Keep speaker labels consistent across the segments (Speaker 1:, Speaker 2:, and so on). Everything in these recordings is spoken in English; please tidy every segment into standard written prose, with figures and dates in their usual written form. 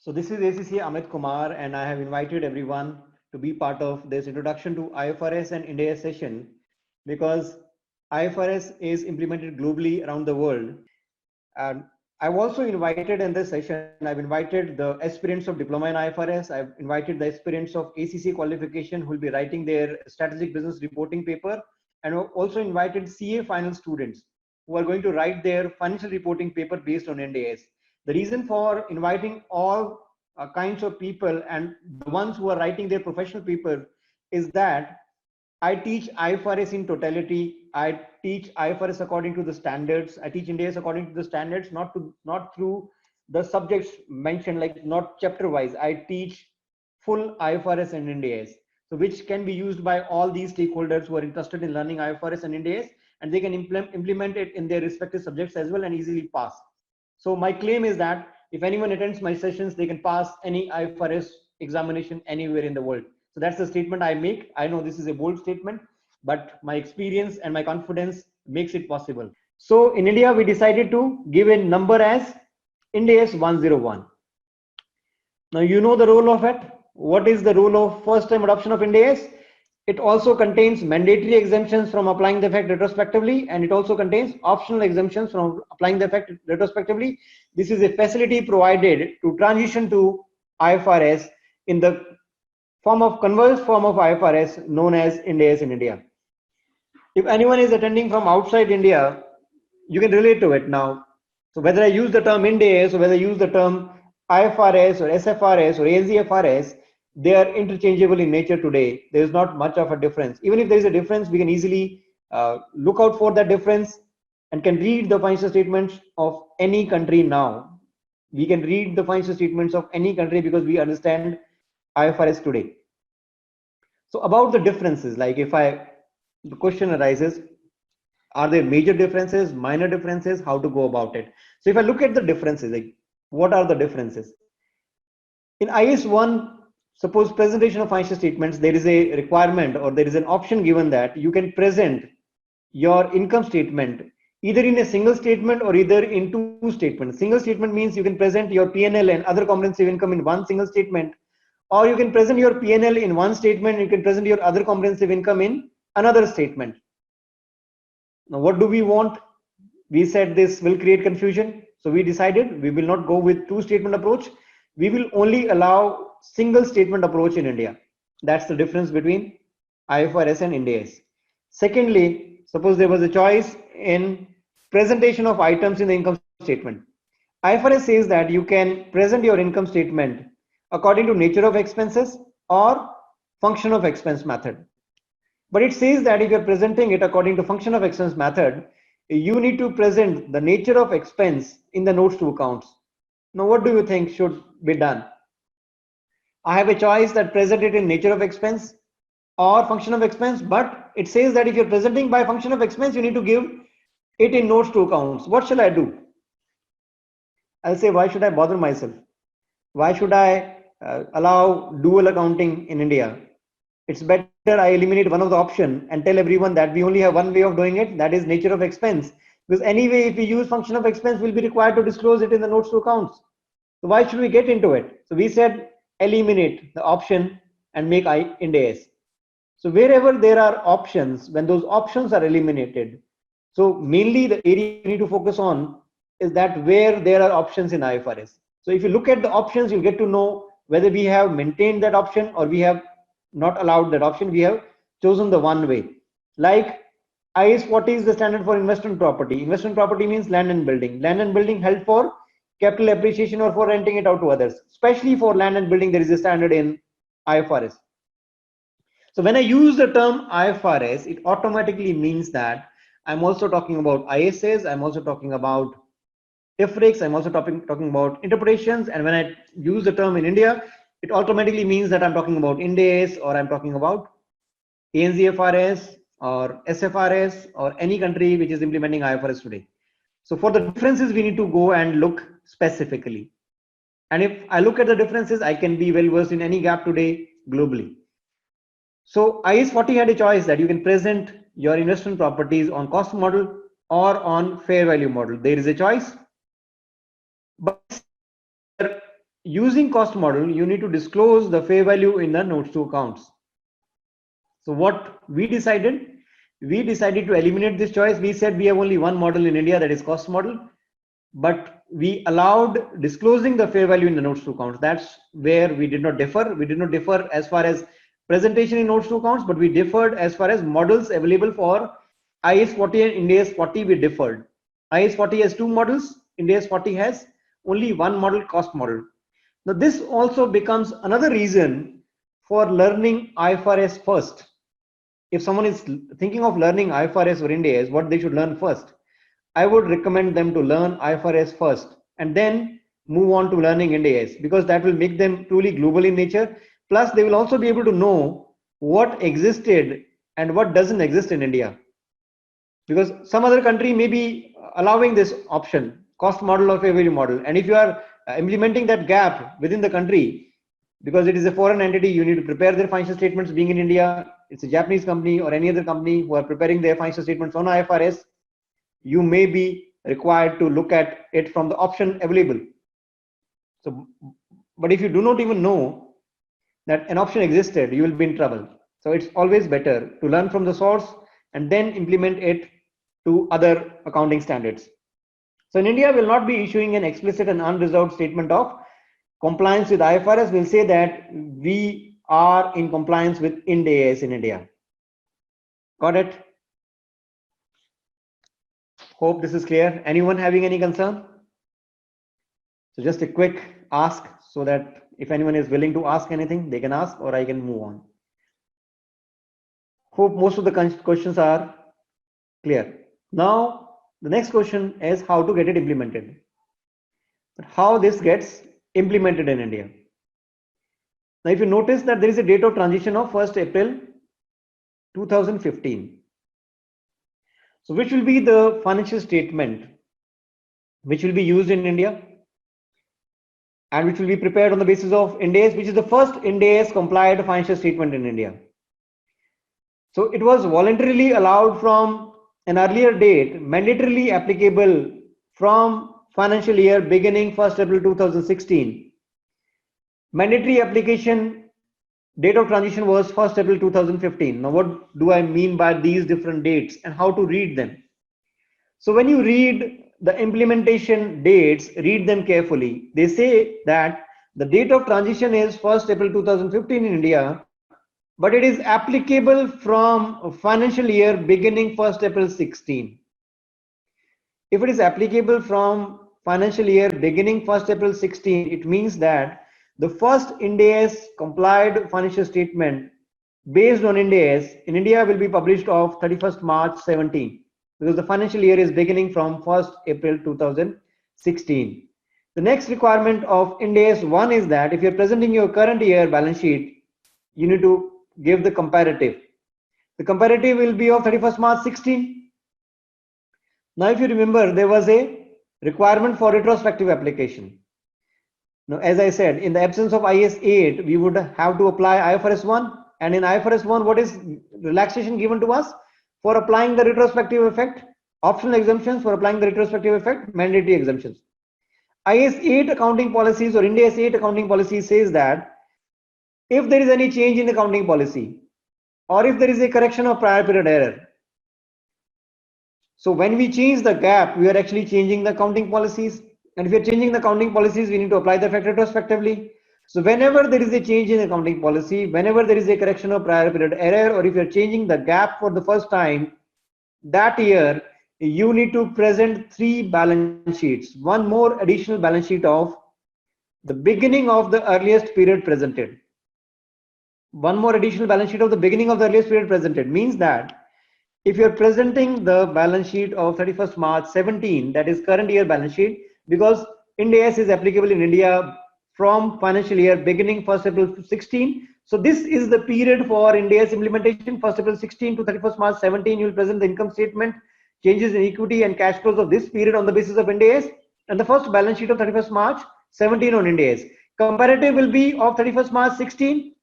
Speaker 1: So this is ACC Amit Kumar, and I have invited everyone to be part of this introduction to IFRS and Ind AS session because IFRS is implemented globally around the world. And I've also invited in this session, I've invited the aspirants of diploma in IFRS. I've invited the aspirants of ACC qualification who will be writing their strategic business reporting paper, and I've also invited CA final students who are going to write their financial reporting paper based on Ind AS. The reason for inviting all kinds of people and the ones who are writing their professional paper is that I teach IFRS in totality. I teach IFRS according to the standards. I teach Ind AS according to the standards, not through the subjects mentioned, like not chapter wise. I teach full IFRS and Ind AS, so which can be used by all these stakeholders who are interested in learning IFRS and Ind AS, and they can implement it in their respective subjects as well and easily pass. So my claim is that if anyone attends my sessions, they can pass any IFRS examination anywhere in the world. So that's the statement I make. I know this is a bold statement, but my experience and my confidence makes it possible. So in India, we decided to give a number as Ind AS 101. Now you know the role of it. What is the role of first time adoption of Ind AS? It also contains mandatory exemptions from applying the effect retrospectively, and it also contains optional exemptions from applying the effect retrospectively. This is a facility provided to transition to IFRS in the converse form of IFRS known as Ind AS in India. If anyone is attending from outside India, you can relate to it now. So whether I use the term Ind AS or whether I use the term IFRS or SFRS or AZFRS, they are interchangeable in nature today. There is not much of a difference. Even if there is a difference, we can easily look out for that difference and can read the financial statements of any country now. We can read the financial statements of any country because we understand IFRS today. So about the differences, like the question arises, are there major differences, minor differences, how to go about it? So if I look at the differences, like what are the differences? In IAS 1, suppose presentation of financial statements, there is a requirement or there is an option given that you can present your income statement either in a single statement or either in two statements. Single statement means you can present your P&L and other comprehensive income in one single statement, or you can present your P&L in one statement, you can present your other comprehensive income in another statement. Now, what do we want? We said this will create confusion. So we decided we will not go with two statement approach. We will only allow single statement approach in India. That's the difference between IFRS and Ind AS. Secondly, suppose there was a choice in presentation of items in the income statement. IFRS says that you can present your income statement according to nature of expenses or function of expense method. But it says that if you're presenting it according to function of expense method, you need to present the nature of expense in the notes to accounts. Now, what do you think should be done? I have a choice that present it in nature of expense or function of expense, but it says that if you're presenting by function of expense, you need to give it in notes to accounts. What shall I do? I'll say, why should I bother myself? Why should I allow dual accounting in India? It's better I eliminate one of the option and tell everyone that we only have one way of doing it, that is nature of expense. Because anyway, if we use function of expense, we'll be required to disclose it in the notes to accounts. So why should we get into it? So we said eliminate the option and make Ind AS. So wherever there are options, when those options are eliminated, so mainly the area you need to focus on is that where there are options in IFRS. So if you look at the options, you'll get to know whether we have maintained that option or we have not allowed that option. We have chosen the one way. Like IAS 40 is the standard for investment property. Investment property means land and building. Land and building held for capital appreciation or for renting it out to others. Especially for land and building, there is a standard in IFRS. So when I use the term IFRS, it automatically means that I'm also talking about ISAs, I'm also talking about IFRICs, I'm also talking about interpretations. And when I use the term in India, it automatically means that I'm talking about Ind AS or I'm talking about ANZFRS or SFRS or any country which is implementing IFRS today. So for the differences, we need to go and look specifically. And if I look at the differences, I can be well versed in any gap today globally. So IAS 40 had a choice that you can present your investment properties on cost model or on fair value model. There is a choice. But using cost model, you need to disclose the fair value in the notes to accounts. So what we decided to eliminate this choice. We said we have only one model in India, that is cost model, but we allowed disclosing the fair value in the notes to accounts. That's where we did not differ. We did not differ as far as presentation in notes to accounts, but we differed as far as models available for IAS 40 and Ind AS 40. We differed. IAS 40 has two models. Ind AS 40 has only one model, cost model. Now this also becomes another reason for learning IFRS first. If someone is thinking of learning IFRS or Ind AS, what they should learn first? I would recommend them to learn IFRS first and then move on to learning Ind AS, because that will make them truly global in nature. Plus, they will also be able to know what existed and what doesn't exist in India. Because some other country may be allowing this option, cost model or fair value model. And if you are implementing that gap within the country, because it is a foreign entity, you need to prepare their financial statements. Being in India, it's a Japanese company or any other company who are preparing their financial statements on IFRS, you may be required to look at it from the option available. So, but if you do not even know that an option existed, you will be in trouble. So it's always better to learn from the source and then implement it to other accounting standards. So in India, we'll not be issuing an explicit and unreserved statement of compliance with IFRS. We'll say that we are in compliance with Ind AS in India. Got it? Hope this is clear. Anyone having any concern? So just a quick ask, so that if anyone is willing to ask anything, they can ask, or I can move on. Hope most of the questions are clear. Now, the next question is how to get it implemented. How this gets implemented in India. Now, if you notice that there is a date of transition of 1st April 2015. So which will be the financial statement which will be used in India and which will be prepared on the basis of Ind AS, which is the first Ind AS compliant financial statement in India. So it was voluntarily allowed from an earlier date, mandatorily applicable from financial year beginning 1st April 2016. Mandatory application date of transition was 1st April 2015. Now, what do I mean by these different dates and how to read them? So when you read the implementation dates, read them carefully. They say that the date of transition is 1st April 2015 in India, but it is applicable from financial year beginning 1st April 16. If it is applicable from financial year beginning 1st April 16, it means that the first Ind AS complied financial statement based on Ind AS in India will be published of 31st March 17, because the financial year is beginning from 1st April 2016. The next requirement of Ind AS 1 is that if you're presenting your current year balance sheet, you need to give the comparative. The comparative will be of 31st March 16. Now, if you remember, there was a requirement for retrospective application. Now, as I said, in the absence of IAS 8, we would have to apply IFRS 1. And in IFRS 1, what is relaxation given to us? For applying the retrospective effect, optional exemptions for applying the retrospective effect, mandatory exemptions. IAS 8 accounting policies or Ind AS 8 accounting policy says that if there is any change in accounting policy or if there is a correction of prior period error, so when we change the gap, we are actually changing the accounting policies. And if we are changing the accounting policies, we need to apply the effect retrospectively. So whenever there is a change in accounting policy, whenever there is a correction of prior period error, or if you're changing the gap for the first time that year, you need to present 3 balance sheets, one more additional balance sheet of the beginning of the earliest period presented. One more additional balance sheet of the beginning of the earliest period presented means that if you're presenting the balance sheet of 31st March 17, that is current year balance sheet, because Ind AS is applicable in India from financial year beginning 1st April 16. So this is the period for Ind AS implementation, 1st April 16 to 31st March 17. You will present the income statement, changes in equity and cash flows of this period on the basis of Ind AS, and the first balance sheet of 31st March 17 on Ind AS. Comparative will be of 31st March 16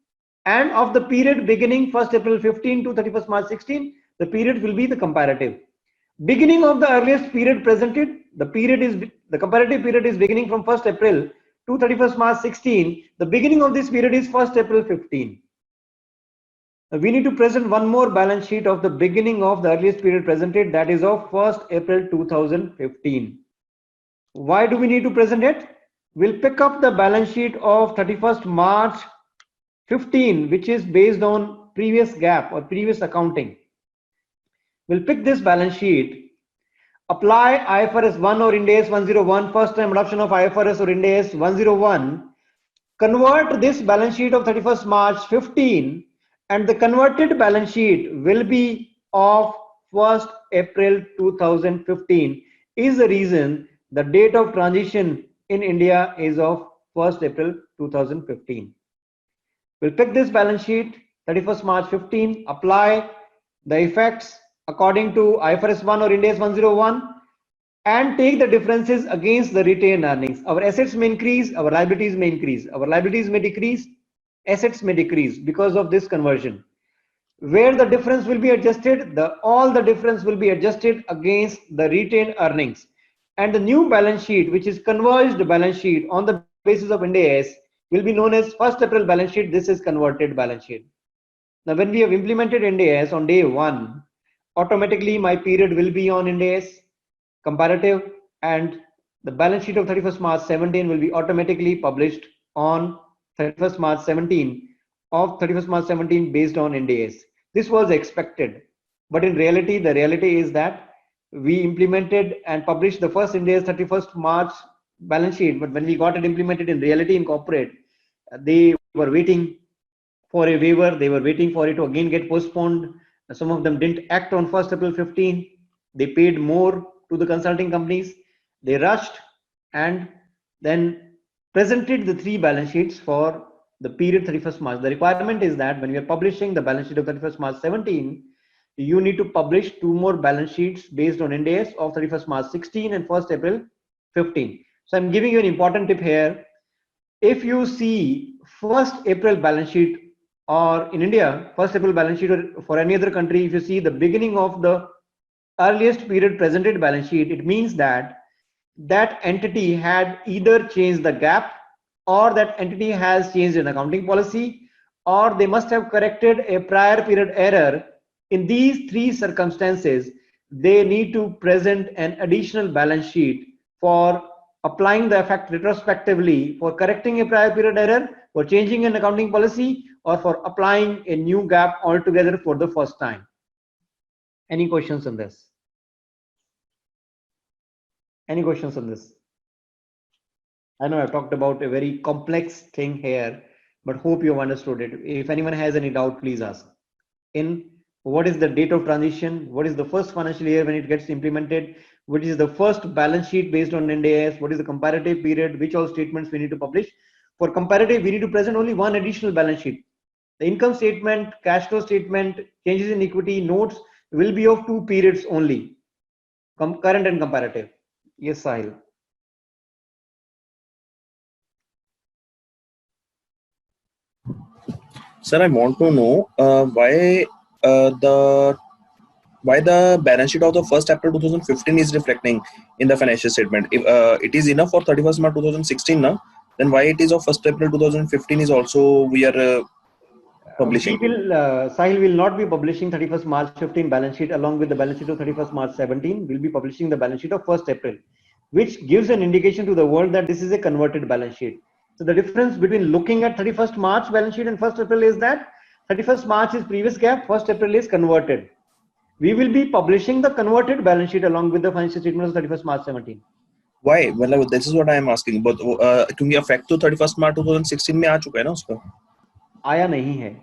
Speaker 1: and of the period beginning 1st April 15 to 31st March 16. The period will be the comparative. Beginning of the earliest period presented, the comparative period is beginning from 1st April to 31st March 16, the beginning of this period is 1st April 15. We need to present one more balance sheet of the beginning of the earliest period presented, that is of 1st April 2015. Why do we need to present it? We'll pick up the balance sheet of 31st March 15, which is based on previous GAAP or previous accounting. We'll pick this balance sheet, apply IFRS 1 or Ind AS 101, first time adoption of IFRS or Ind AS 101, convert this balance sheet of 31st March 15, and the converted balance sheet will be of 1st April 2015. Is the reason the date of transition in India is of 1st April 2015. We'll pick this balance sheet 31st March 15, apply the effects according to IFRS 1 or Ind AS 101, and take the differences against the retained earnings. Our assets may increase, our liabilities may increase. Our liabilities may decrease, assets may decrease because of this conversion. Where the difference will be adjusted, all the difference will be adjusted against the retained earnings. And the new balance sheet, which is converged balance sheet on the basis of Ind AS, will be known as 1st April balance sheet. This is converted balance sheet. Now, when we have implemented Ind AS on day 1, automatically my period will be on Ind AS comparative, and the balance sheet of 31st March 17 will be automatically published on 31st March 17 of 31st March 17 based on Ind AS. This was expected, but in reality, the reality is that we implemented and published the first Ind AS 31st March balance sheet, but when we got it implemented in reality in corporate, they were waiting for a waiver, they were waiting for it to again get postponed. Some of them didn't act on 1st April 15. They paid more to the consulting companies. They rushed and then presented the 3 balance sheets for the period 31st March. The requirement is that when we are publishing the balance sheet of 31st March 17, you need to publish 2 more balance sheets based on Ind AS of 31st March 16 and 1st April 15. So I'm giving you an important tip here. If you see 1st April balance sheet, or in India, 1st April balance sheet, or for any other country, if you see the beginning of the earliest period presented balance sheet, it means that that entity had either changed the GAAP, or that entity has changed an accounting policy, or they must have corrected a prior period error. In these 3 circumstances, they need to present an additional balance sheet for applying the effect retrospectively, for correcting a prior period error, for changing an accounting policy, or for applying a new GAAP altogether for the first time. Any questions on this? Any questions on this? I know I've talked about a very complex thing here, but hope you've understood it. If anyone has any doubt, please ask. In what is the date of transition? What is the first financial year when it gets implemented? What is the first balance sheet based on Ind AS? What is the comparative period? Which all statements we need to publish? For comparative, we need to present only one additional balance sheet. The income statement, cash flow statement, changes in equity, notes will be of 2 periods only, current and comparative. Yes, Sahil.
Speaker 2: Sir, I want to know why the balance sheet of the 1st April 2015 is reflecting in the financial statement. If it is enough for 31st March 2016 now, then why it is of 1st April 2015 is also we are publishing?
Speaker 1: Sahil will not be publishing 31st March 15 balance sheet along with the balance sheet of 31st March 17. We'll be publishing the balance sheet of 1st April, which gives an indication to the world that this is a converted balance sheet. So the difference between looking at 31st March balance sheet and 1st April is that 31st March is previous GAAP, 1st April is converted. We will be publishing the converted balance sheet along with the financial statements of 31st March 17.
Speaker 2: Why? Well, this is what I am asking. But क्योंकि effect तो 31st March 2016 में आ चुका है ना उसका?
Speaker 1: आया नहीं है.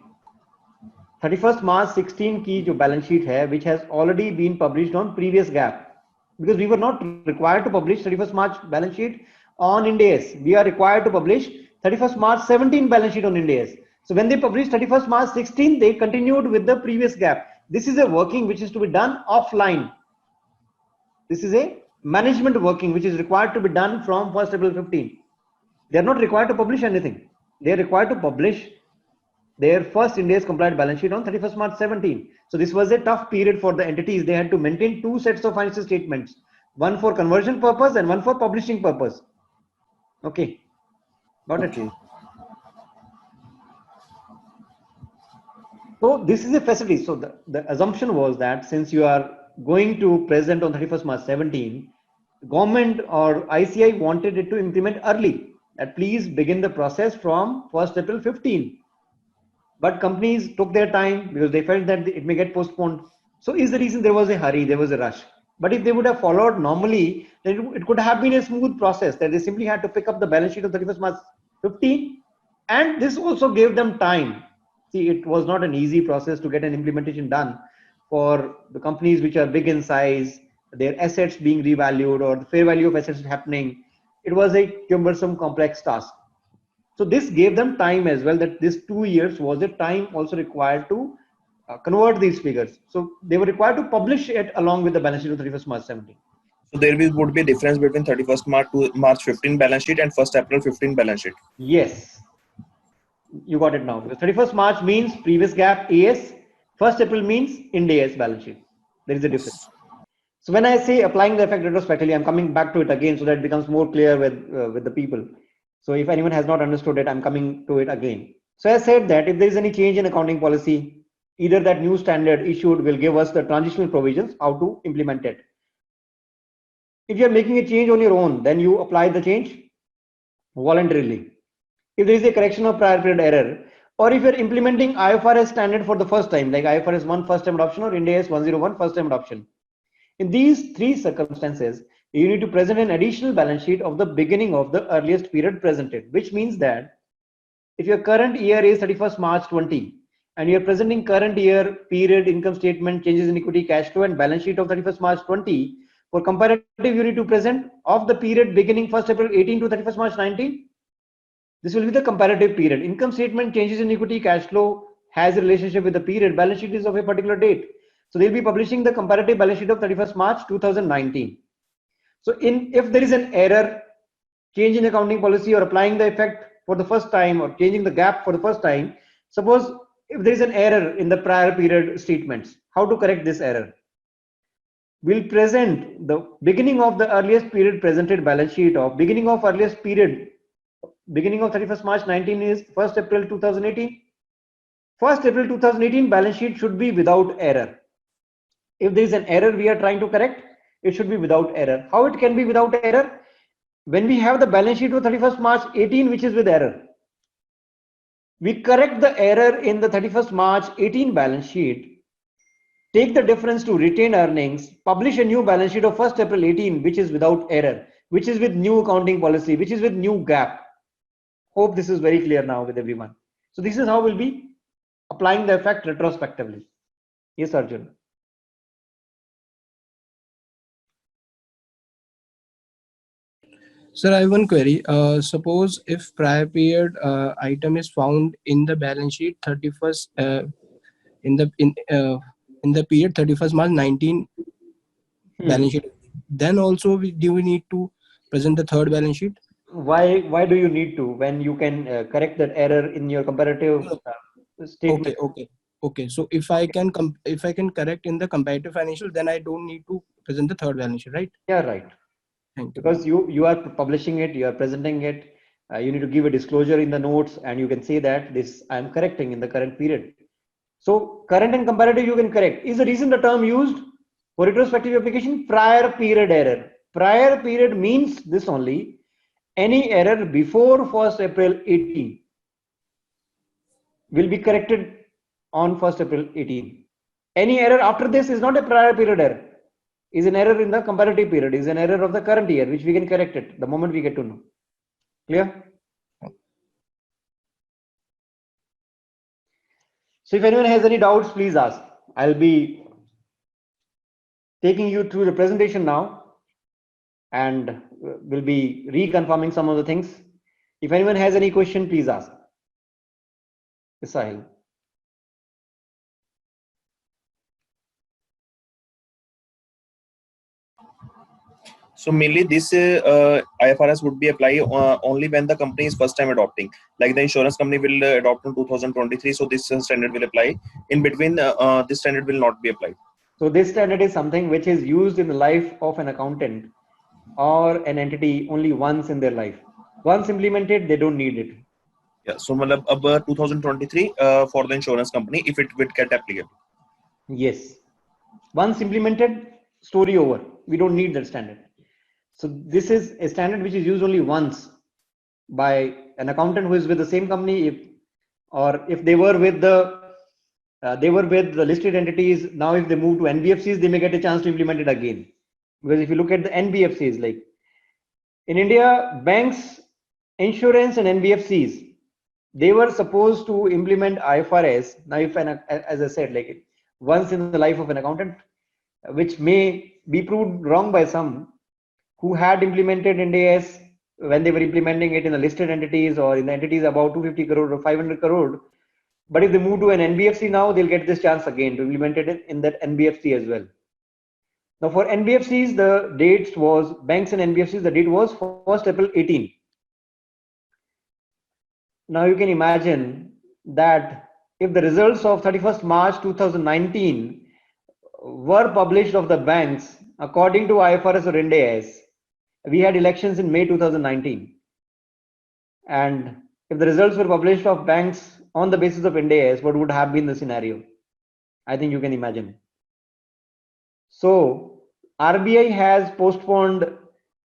Speaker 1: 31st March 16 की जो balance sheet है, which has already been published on previous GAAP, because we were not required to publish 31st March balance sheet on Ind AS. We are required to publish 31st March 17 balance sheet on Ind AS. So when they published 31st March 16, they continued with the previous GAAP. This is a working which is to be done offline. This is a management working which is required to be done from 1st April 15. They are not required to publish anything. They are required to publish their first Ind AS compliant balance sheet on 31st March 17. So this was a tough period for the entities. They had to maintain 2 sets of financial statements, one for conversion purpose and one for publishing purpose. Okay. Got it?
Speaker 2: Okay.
Speaker 1: So this is a facility. So the assumption was that since you are going to present on 31st March 17, government or ICI wanted it to implement early. That please begin the process from 1st April 15. But companies took their time because they felt that it may get postponed. So is the reason there was a hurry, there was a rush. But if they would have followed normally, then it could have been a smooth process that they simply had to pick up the balance sheet of 31st March 15. And this also gave them time. See, it was not an easy process to get an implementation done for the companies which are big in size, their assets being revalued or the fair value of assets happening. It was a cumbersome, complex task. So this gave them time as well, that this 2 years was a time also required to convert these figures. So they were required to publish it along with the balance sheet of 31st March 17.
Speaker 2: So there would be a difference between 31st March to March 15 balance sheet and 1st April 15 balance sheet.
Speaker 1: Yes, you got it now. Because 31st March means previous gap AS, 1st April means Ind AS balance sheet. There is a difference. So when I say applying the effect retrospectively, I'm coming back to it again so that it becomes more clear with the people. So if anyone has not understood it, I'm coming to it again. So I said that if there is any change in accounting policy, either that new standard issued will give us the transitional provisions, how to implement it. If you're making a change on your own, then you apply the change voluntarily. If there is a correction of prior period error, or if you're implementing IFRS standard for the first time, like IFRS 1 first time adoption or Ind AS 101 first time adoption, in these three circumstances, you need to present an additional balance sheet of the beginning of the earliest period presented, which means that if your current year is 31st March 20 and you're presenting current year period income statement, changes in equity, cash flow and balance sheet of 31st March 20, for comparative you need to present of the period beginning 1st April 18 to 31st March 19. This will be the comparative period. Income statement, changes in equity, cash flow has a relationship with the period. Balance sheet is of a particular date. So they'll be publishing the comparative balance sheet of 31st March 2019. So if there is an error, change in accounting policy or applying the effect for the first time or changing the gap for the first time, suppose if there is an error in the prior period statements, how to correct this error? We'll present the beginning of the earliest period presented balance sheet of beginning of earliest period, beginning of 31st March 19 is 1st April 2018. 1st April 2018 balance sheet should be without error. If there is an error we are trying to correct, it should be without error. How it can be without error? When we have the balance sheet of 31st March 18, which is with error, we correct the error in the 31st March 18 balance sheet, take the difference to retained earnings, publish a new balance sheet of 1st April 18, which is without error, which is with new accounting policy, which is with new gap. Hope this is very clear now with everyone. So this is how we'll be applying the effect retrospectively. Yes, Arjun.
Speaker 3: Sir, I have one query. Suppose if prior period item is found in the balance sheet 31st in the period 31st March 19 balance sheet, then also do we need to present the third balance sheet?
Speaker 1: Why do you need to when you can correct that error in your comparative statement?
Speaker 3: Okay. So if I can correct in the comparative financial, then I don't need to present the third balance sheet, right?
Speaker 1: Yeah, right.
Speaker 3: Thank you.
Speaker 1: Because you are publishing it, you are presenting it, you need to give a disclosure in the notes and you can say that this I am correcting in the current period. So current and comparative you can correct. Is the reason the term used for retrospective application prior period error? Prior period means this only, any error before 1st April 18 will be corrected on 1st April 18. Any error after this is not a prior period error, is an error in the comparative period, is an error of the current year, which we can correct it the moment we get to know. Clear? So if anyone has any doubts, please ask. I'll be taking you through the presentation now and we'll be reconfirming some of the things. If anyone has any question, please ask. Sahil.
Speaker 2: So mainly this IFRS would be applied only when the company is first time adopting. Like the insurance company will adopt in 2023, so this standard will apply. In between, this standard will not be applied.
Speaker 1: So this standard is something which is used in the life of an accountant or an entity only once in their life. Once implemented, they don't need it.
Speaker 2: Yeah. So, मतलब अब 2023 for the insurance company, if it would get applicable.
Speaker 1: Yes. Once implemented, story over. We don't need that standard. So this is a standard which is used only once by an accountant who is with the same company, or if they were with the listed entities. Now, if they move to NBFCs, they may get a chance to implement it again. Because if you look at the NBFCs, like in India, banks, insurance, and NBFCs, they were supposed to implement IFRS. Now, as I said, like once in the life of an accountant, which may be proved wrong by some who had implemented NDS when they were implementing it in the listed entities or in the entities about 250 crore or 500 crore. But if they move to an NBFC now, they'll get this chance again to implement it in that NBFC as well. Now, for NBFCs, the dates was banks and NBFCs, the date was 1st April 18. Now, you can imagine that if the results of 31st March 2019 were published of the banks according to IFRS or Ind AS, we had elections in May 2019. And if the results were published of banks on the basis of Ind AS, what would have been the scenario? I think you can imagine. So RBI has postponed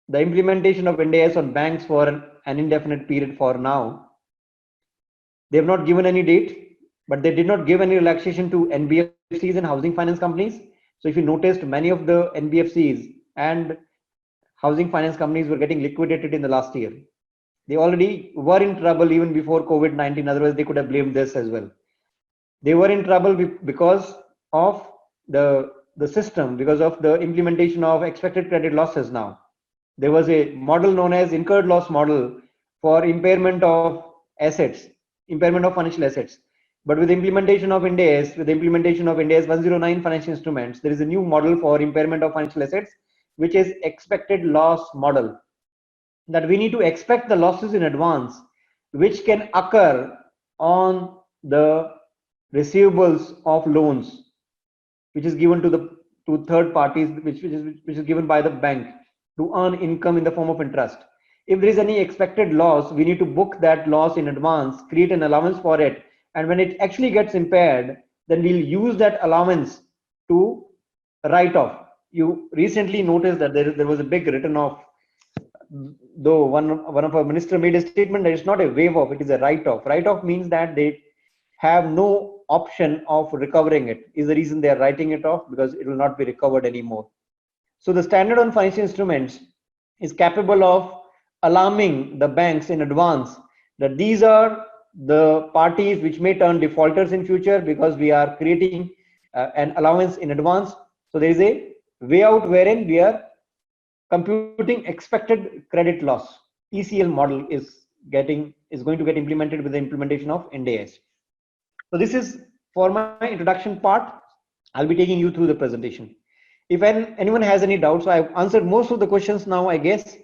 Speaker 1: the implementation of Ind AS on banks for an indefinite period for now. They have not given any date, but they did not give any relaxation to NBFCs and housing finance companies. So if you noticed, many of the NBFCs and housing finance companies were getting liquidated in the last year. They already were in trouble even before COVID-19. Otherwise, they could have blamed this as well. They were in trouble because of the system, because of the implementation of expected credit losses. Now, there was a model known as incurred loss model for impairment of assets, impairment of financial assets. But with the implementation of Ind AS, with the implementation of Ind AS 109 financial instruments, there is a new model for impairment of financial assets, which is expected loss model. That we need to expect the losses in advance, which can occur on the receivables of loans, which is given to third parties, which is given by the bank to earn income in the form of interest. If there is any expected loss, we need to book that loss in advance, create an allowance for it, and when it actually gets impaired, then we'll use that allowance to write off. You recently noticed that there was a big written off, though one of our minister made a statement that it's not a waive off, it is a write off. Write off means that they have no option of recovering it, is the reason they are writing it off, because it will not be recovered anymore. So the standard on financial instruments is capable of alarming the banks in advance that these are the parties which may turn defaulters in future, because we are creating an allowance in advance. So there is a way out wherein we are computing expected credit loss. ECL model is going to get implemented with the implementation of Ind AS. So this is for my introduction part. I'll be taking you through the presentation. If anyone has any doubts, I've answered most of the questions now, I guess,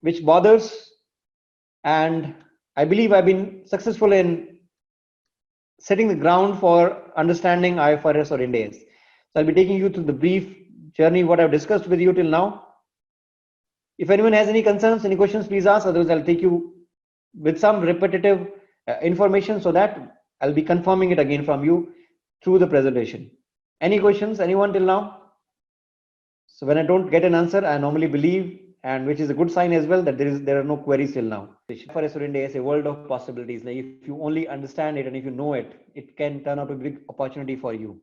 Speaker 1: which bothers, and I believe I've been successful in setting the ground for understanding IFRS or Ind AS. So I'll be taking you through the brief journey, what I've discussed with you till now. If anyone has any concerns, any questions, please ask. Otherwise, I'll take you with some repetitive information so that I'll be confirming it again from you through the presentation. Any questions, anyone till now? So when I don't get an answer, I normally believe, and which is a good sign as well, that there are no queries till now. For Ind AS, a world of possibilities. Like if you only understand it and if you know it, it can turn out a big opportunity for you.